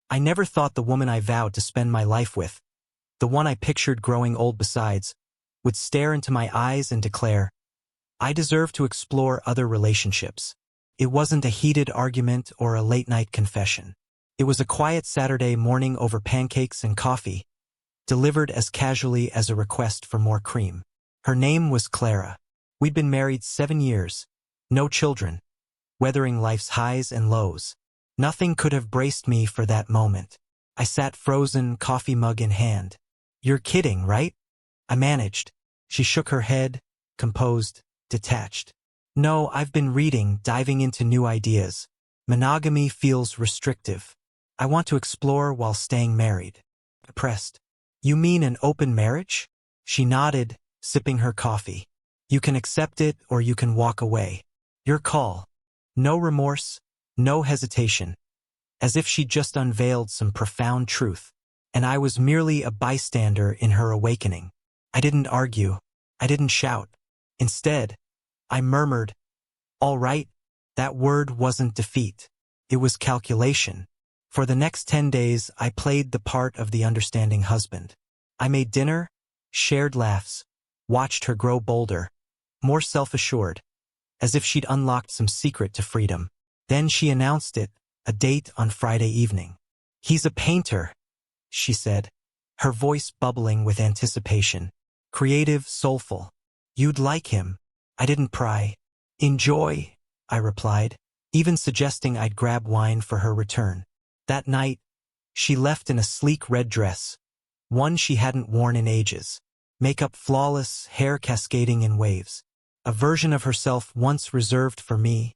I never thought the woman I vowed to spend my life with, the one I pictured growing old besides, would stare into my eyes and declare, "I deserve to explore other relationships." It wasn't a heated argument or a late-night confession. It was a quiet Saturday morning over pancakes and coffee, delivered as casually as a request for more cream. Her name was Clara. We'd been married 7 years, no children, weathering life's highs and lows. Nothing could have braced me for that moment. I sat frozen, coffee mug in hand. "You're kidding, right?" I managed. She shook her head, composed, detached. "No, I've been reading, diving into new ideas. Monogamy feels restrictive. I want to explore while staying married." I pressed. "You mean an open marriage?" She nodded, sipping her coffee. "You can accept it or you can walk away. Your call." No remorse, no hesitation. As if she'd just unveiled some profound truth, and I was merely a bystander in her awakening. I didn't argue. I didn't shout. Instead, I murmured, "All right." That word wasn't defeat. It was calculation. For the next 10 days, I played the part of the understanding husband. I made dinner, shared laughs, watched her grow bolder, more self-assured, as if she'd unlocked some secret to freedom. Then she announced it, a date on Friday evening. "He's a painter," she said, her voice bubbling with anticipation. "Creative, soulful. You'd like him." I didn't pry. "Enjoy," I replied, even suggesting I'd grab wine for her return. That night, she left in a sleek red dress, one she hadn't worn in ages. Makeup flawless, hair cascading in waves. A version of herself once reserved for me,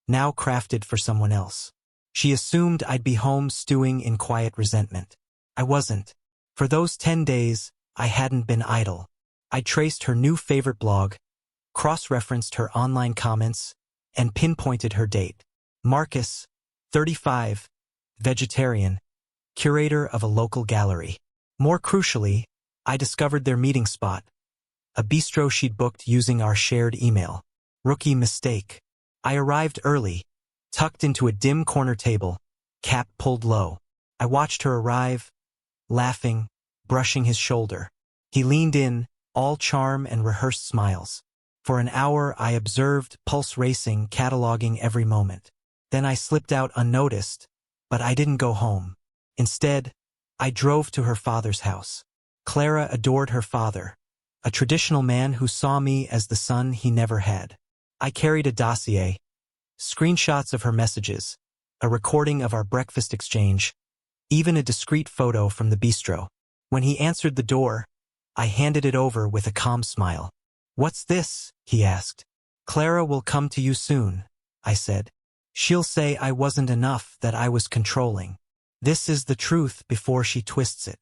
now crafted for someone else. She assumed I'd be home stewing in quiet resentment. I wasn't. For those 10 days, I hadn't been idle. I traced her new favorite blog, cross-referenced her online comments, and pinpointed her date. Marcus, 35, vegetarian, curator of a local gallery. More crucially, I discovered their meeting spot, a bistro she'd booked using our shared email. Rookie mistake. I arrived early, tucked into a dim corner table, cap pulled low. I watched her arrive, laughing, brushing his shoulder. He leaned in, all charm and rehearsed smiles. For an hour I observed, pulse racing, cataloging every moment. Then I slipped out unnoticed, but I didn't go home. Instead, I drove to her father's house. Clara adored her father, a traditional man who saw me as the son he never had. I carried a dossier, screenshots of her messages, a recording of our breakfast exchange, even a discreet photo from the bistro. When he answered the door, I handed it over with a calm smile. "What's this?" he asked. "Clara will come to you soon," I said. "She'll say I wasn't enough, that I was controlling. This is the truth before she twists it."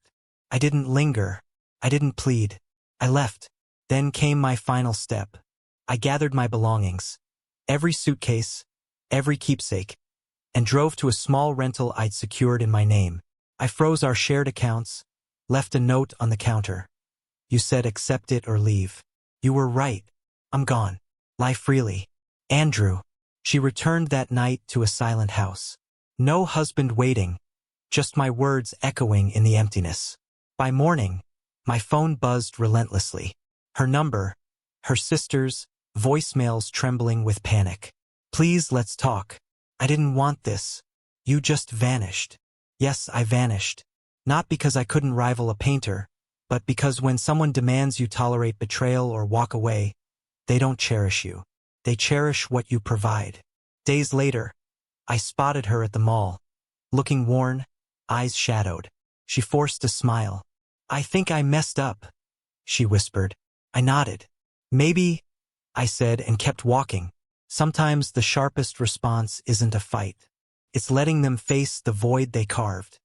I didn't linger. I didn't plead. I left. Then came my final step. I gathered my belongings, every suitcase, every keepsake, and drove to a small rental I'd secured in my name. I froze our shared accounts, left a note on the counter. "You said accept it or leave. You were right. I'm gone. Lie freely. Andrew." She returned that night to a silent house. No husband waiting, just my words echoing in the emptiness. By morning, my phone buzzed relentlessly. Her number, her sister's, voicemails trembling with panic. "Please, let's talk. I didn't want this. You just vanished." Yes, I vanished. Not because I couldn't rival a painter, but because when someone demands you tolerate betrayal or walk away, they don't cherish you. They cherish what you provide. Days later, I spotted her at the mall, looking worn, eyes shadowed. She forced a smile. "I think I messed up," she whispered. I nodded. "Maybe," I said, and kept walking. Sometimes the sharpest response isn't a fight. It's letting them face the void they carved.